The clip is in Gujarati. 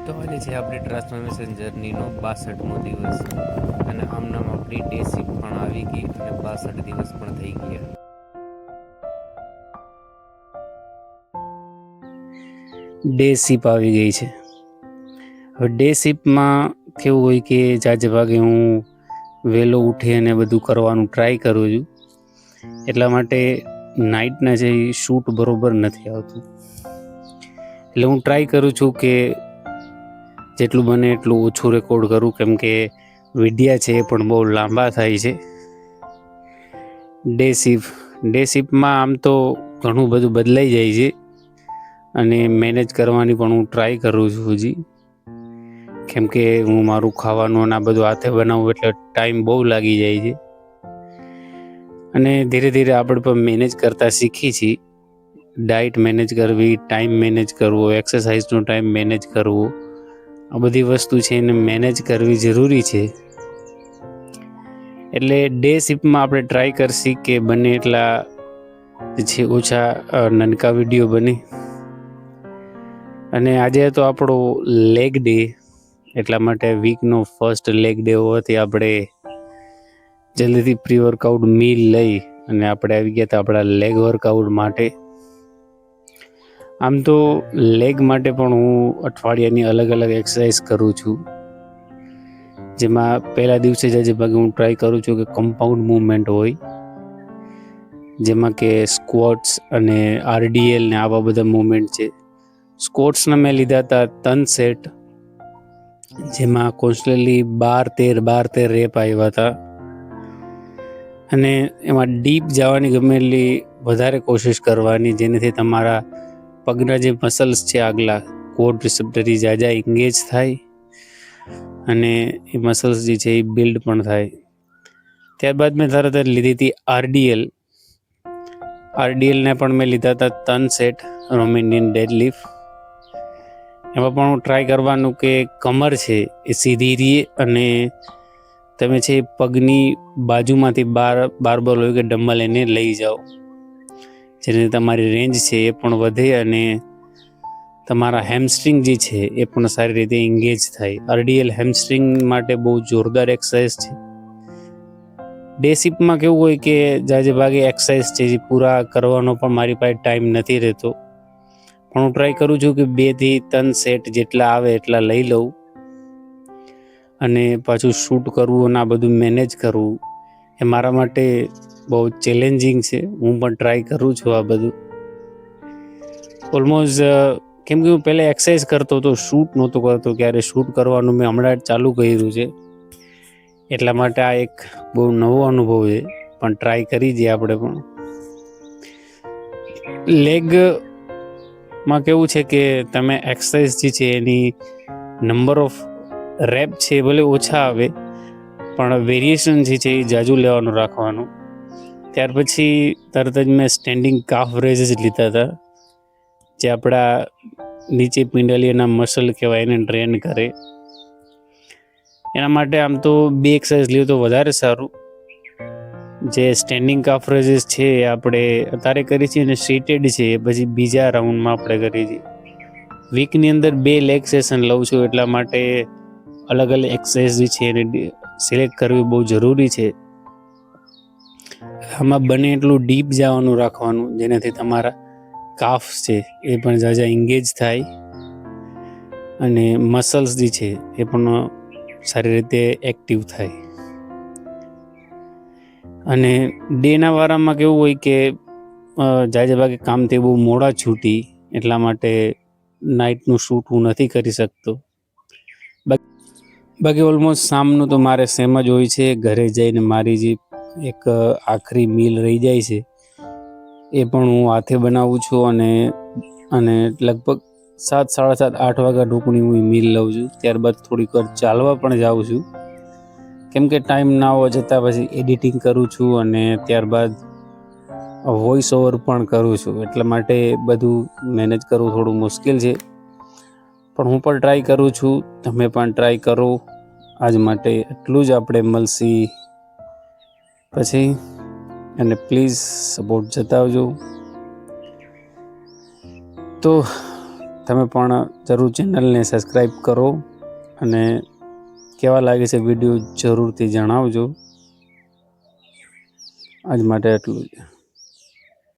તો આજે છે આપણી ટ્રાન્સફોર્મેશન જર્નીનો 62મો દિવસ અને આમ નામ આપણી ડે શિફ્ટ પણ આવી ગઈ અને 62 દિવસ પણ થઈ ગયા. ડે શિફ્ટ આવી ગઈ છે. હવે ડે શિફ્ટમાં કેવું હોય કે જાજે ભાગે હું વહેલો ઉઠી અને બધું કરવાનું ટ્રાય કરું છું, એટલા માટે નાઇટના જે શૂટ બરોબર નથી આવતું. એટલે હું ટ્રાય કરું છું કે જેટલું બને એટલું ઓછું રેકોર્ડ કરું, કેમ કે વિડિયા છે એ પણ બહુ લાંબા થાય છે. ડે શિફ્ટમાં આમ તો ઘણું બધું બદલાઈ જાય છે અને મેનેજ કરવાની પણ હું ટ્રાય કરું છું હજી, કેમ કે હું મારું ખાવાનું અને આ બધું હાથે બનાવું એટલે ટાઈમ બહુ લાગી જાય છે. અને ધીરે ધીરે આપણે પણ મેનેજ કરતાં શીખી છીએ. ડાયટ મેનેજ કરવી, ટાઈમ મેનેજ કરવો, એક્સરસાઇઝનો ટાઈમ મેનેજ કરવો, આ બધી વસ્તુ છે એને મેનેજ કરવી જરૂરી છે. એટલે ડે શિફ્ટમાં આપણે ટ્રાય કરશી કે બને એટલા છે ઓછા નાનકા વિડીયો બને. અને આજે તો આપણો લેગ ડે, એટલા માટે વીકનો ફર્સ્ટ લેગ ડે હોવાથી આપણે જલ્દીથી પ્રી વર્કઆઉટ મીલ લઈ અને આપણે આવી ગયા હતા આપણા લેગ વર્કઆઉટ માટે. આમ તો લેગ માટે પણ હું અઠવાડિયાની અલગ અલગ એક્સરસાઇઝ કરું છું, જેમાં પહેલા દિવસે જ ભાગે હું ટ્રાય કરું છું કે કમ્પાઉન્ડ મૂવમેન્ટ હોય, જેમાં કે સ્ક્વોટ્સ અને RDL ને આવા બધા મૂવમેન્ટ છે. સ્ક્વોટ્સના મેં લીધા હતા 3 સેટ, જેમાં કોન્સ્ટન્ટલી 12-13 રેપ આવ્યા હતા. અને એમાં ડીપ જવાની ગમે એટલી વધારે કોશિશ કરવાની, જેનાથી તમારા પગના જે મસલ્સ છે આગલા કોડ રિસેપ્ટરી જાજા એંગેજ થાય અને એ મસલ્સ જે છે એ બિલ્ડ પણ થાય. ત્યારબાદ મેં તરત જ લીધી હતી RDLને પણ મેં લીધા હતા 3 સેટ રોમેનિયન ડેડલિફ્ટ. એમાં પણ હું ટ્રાય કરવાનું કે કમર છે એ સીધી રહે અને તમે છે પગની બાજુમાંથી બારબલ હોય કે ડમ્બલ એને લઈ જાઓ, જેને તમારી રેન્જ છે એ પણ વધે અને તમારા હેમસ્ટ્રિંગ જે છે એ પણ સારી રીતે એન્ગેજ થાય. RDL હેમસ્ટ્રિંગ માટે બહુ જોરદાર એક્સરસાઇઝ છે. ડે શિફ્ટમાં કેવું હોય કે જાજે ભાગે એક્સરસાઇઝ છે જે પૂરા કરવાનો પણ મારી પાસે ટાઈમ નથી રહેતો, પણ હું ટ્રાય કરું છું કે 2 થી 3 સેટ જેટલા આવે એટલા લઈ લઉં અને પાછું શૂટ કરવું અને આ બધું મેનેજ કરવું એ મારા માટે બહુ ચેલેન્જિંગ છે. હું પણ ટ્રાય કરું છું આ બધું. ઓલમોસ્ટ કેમ કે હું પહેલાં એક્સરસાઇઝ કરતો હતો, શૂટ નહોતો કરતો ક્યારે. શૂટ કરવાનું મેં હમણાં જ ચાલુ કર્યું છે, એટલા માટે આ એક બહુ નવો અનુભવ છે, પણ ટ્રાય કરી દઈએ આપણે પણ. લેગમાં કેવું છે કે તમે એક્સરસાઇઝ જે છે એની નંબર ઓફ રેપ છે ભલે ઓછા આવે, પણ વેરિએશન જે છે એ જાજુ લેવાનું રાખવાનું. ત્યાર પછી તરત જ મેં સ્ટેન્ડિંગ કાફ રેઝ લીધા હતા, જે આપણા નીચે પિંડલીના મસલ કહેવાય એને ટ્રેન કરે. એના માટે આમ તો 2 એક્સરસાઇઝ લ્યો તો વધારે સારું. જે સ્ટેન્ડિંગ કાફ રેઝ છે એ આપણે અત્યારે કરી છીએ અને સીટેડ છે એ પછી બીજા રાઉન્ડમાં આપણે કરી છીએ. વીકની અંદર 2 લેગ સેશન લઉં છું, એટલા માટે અલગ અલગ એક્સરસાઇઝ જે છે એને સિલેક્ટ કરવી બહુ જરૂરી છે. આમાં બને એટલું ડીપ જવાનું રાખવાનું, જેનાથી તમારા કાફ છે એ પણ જાજા એન્ગેજ થાય અને મસલ્સ જે છે એ પણ સારી રીતે એક્ટિવ થાય. અને ડેના વારામાં કેવું હોય કે જાજે ભાગે કામથી બહુ મોડા છૂટી, એટલા માટે નાઇટનું શૂટ હું નથી કરી શકતો. બાકી ઓલમોસ્ટ સામનું તો મારે સેમ જ હોય છે. ઘરે જઈને મારી જે એક આખરી મીલ રહી જાય છે એ પણ હું હાથે બનાવું છું અને લગભગ 7, 7:30, 8 વાગ્યા ઢોકણી હું મીલ લઉં છું. ત્યારબાદ થોડીક વાર ચાલવા પણ જાઉં છું, કેમ કે ટાઈમ ના હોવા છતાં પછી એડિટિંગ કરું છું અને ત્યારબાદ વોઇસ ઓવર પણ કરું છું, એટલા માટે બધું મેનેજ કરવું થોડું મુશ્કેલ છે. પણ હું પણ ટ્રાય કરું છું, તમે પણ ટ્રાય કરો. આજ માટે એટલું જ આપણે મળશી પછી, અને પ્લીઝ સપોર્ટ જતાવજો. તો તમે પણ જરૂર ચેનલને સબસ્ક્રાઈબ કરો અને કેવા લાગે છે વિડીયો જરૂરથી જણાવજો. આજ માટે એટલું જ.